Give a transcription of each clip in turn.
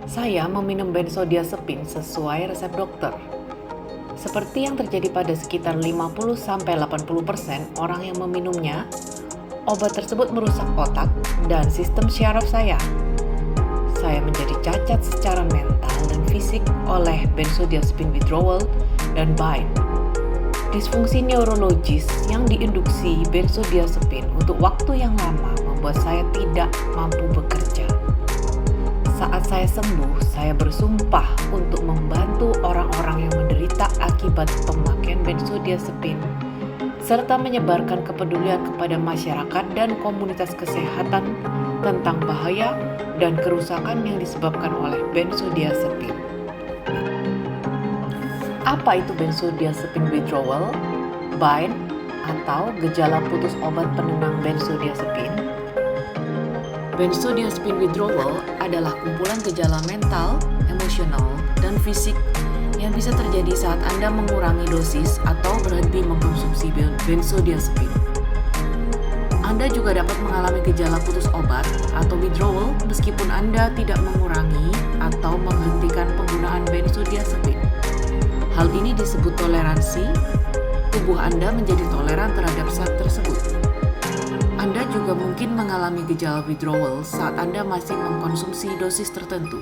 Saya meminum benzodiazepin sesuai resep dokter. Seperti yang terjadi pada sekitar 50-80% orang yang meminumnya, obat tersebut merusak otak dan sistem syaraf saya. Saya menjadi cacat secara mental dan fisik oleh benzodiazepin withdrawal dan bind. Disfungsi neurologis yang diinduksi benzodiazepin untuk waktu yang lama membuat saya tidak mampu bekerja. Saat saya sembuh, saya bersumpah untuk membantu orang-orang yang menderita akibat pemakaian benzodiazepin, serta menyebarkan kepedulian kepada masyarakat dan komunitas kesehatan tentang bahaya dan kerusakan yang disebabkan oleh benzodiazepin. Apa itu benzodiazepin withdrawal, bind, atau gejala putus obat penenang benzodiazepin? Benzodiazepin withdrawal adalah kumpulan gejala mental, emosional, dan fisik yang bisa terjadi saat Anda mengurangi dosis atau berhenti mengkonsumsi benzodiazepin. Anda juga dapat mengalami gejala putus obat atau withdrawal meskipun Anda tidak mengurangi atau menghentikan penggunaan benzodiazepin. Hal ini disebut toleransi. Tubuh Anda menjadi toleran terhadap zat tersebut. Anda juga mungkin mengalami gejala withdrawal saat Anda masih mengkonsumsi dosis tertentu.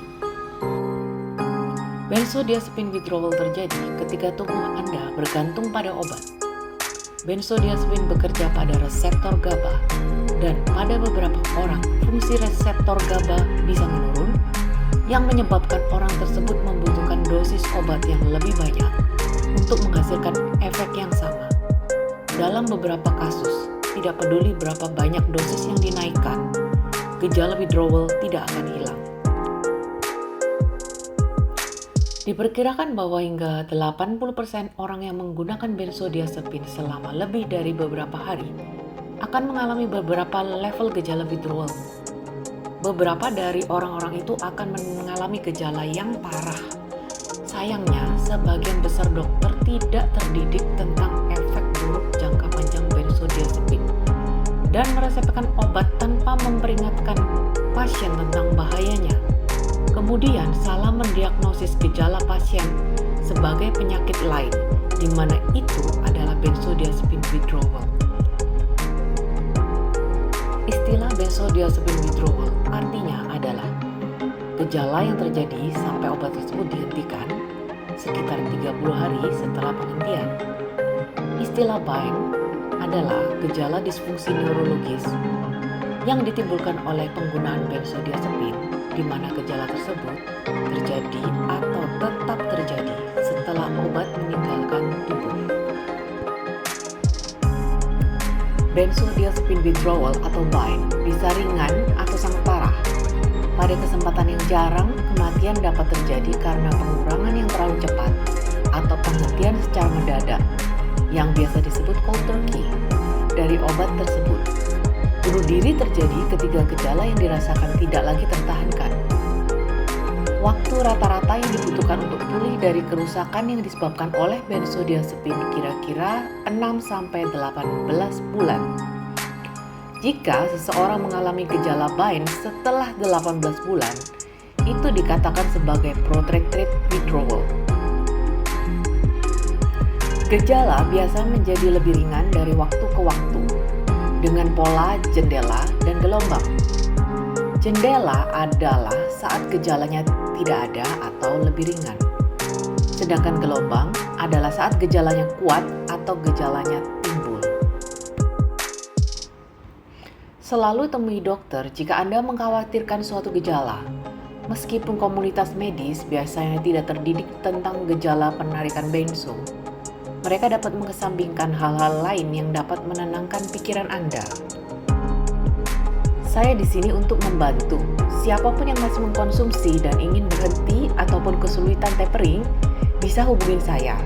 Benzodiazepin withdrawal terjadi ketika tubuh Anda bergantung pada obat. Benzodiazepin bekerja pada reseptor GABA, dan pada beberapa orang fungsi reseptor GABA bisa menurun, yang menyebabkan orang tersebut membutuhkan dosis obat yang lebih banyak untuk menghasilkan efek yang sama. Dalam beberapa kasus, tidak peduli berapa banyak dosis yang dinaikkan, gejala withdrawal tidak akan hilang. Diperkirakan bahwa hingga 80% orang yang menggunakan benzodiazepin selama lebih dari beberapa hari akan mengalami beberapa level gejala withdrawal. Beberapa dari orang-orang itu akan mengalami gejala yang parah. Sayangnya, sebagian besar dokter tidak terdidik tentang efek buruk jangka panjang benzodiazepin dan meresepkan obat tanpa memperingatkan pasien tentang bahayanya. Kemudian salah mendiagnosis gejala pasien sebagai penyakit lain, di mana itu adalah benzodiazepin withdrawal. Istilah benzodiazepin withdrawal artinya adalah gejala yang terjadi sampai obat tersebut dihentikan sekitar 30 hari setelah penghentian. Istilah bind adalah gejala disfungsi neurologis yang ditimbulkan oleh penggunaan benzodiazepin, di mana gejala tersebut terjadi atau tetap terjadi setelah obat meninggalkan tubuh. Benzodiazepin withdrawal atau bind bisa ringan atau sangat parah. Pada kesempatan yang jarang, kematian dapat terjadi karena pengurangan yang terlalu cepat atau penghentian secara mendadak, yang biasa disebut cold turkey, dari obat tersebut. Bunuh diri terjadi ketika gejala yang dirasakan tidak lagi tertahankan. Waktu rata-rata yang dibutuhkan untuk pulih dari kerusakan yang disebabkan oleh benzodiazepin kira-kira 6-18 bulan. Jika seseorang mengalami gejala bind setelah 18 bulan, itu dikatakan sebagai protracted withdrawal. Gejala biasa menjadi lebih ringan dari waktu ke waktu, dengan pola jendela dan gelombang. Jendela adalah saat gejalanya tidak ada atau lebih ringan. Sedangkan gelombang adalah saat gejalanya kuat atau gejalanya timbul. Selalu temui dokter jika Anda mengkhawatirkan suatu gejala. Meskipun komunitas medis biasanya tidak terdidik tentang gejala penarikan benzo, mereka dapat mengesampingkan hal-hal lain yang dapat menenangkan pikiran Anda. Saya di sini untuk membantu siapapun yang masih mengkonsumsi dan ingin berhenti ataupun kesulitan tapering, bisa hubungi saya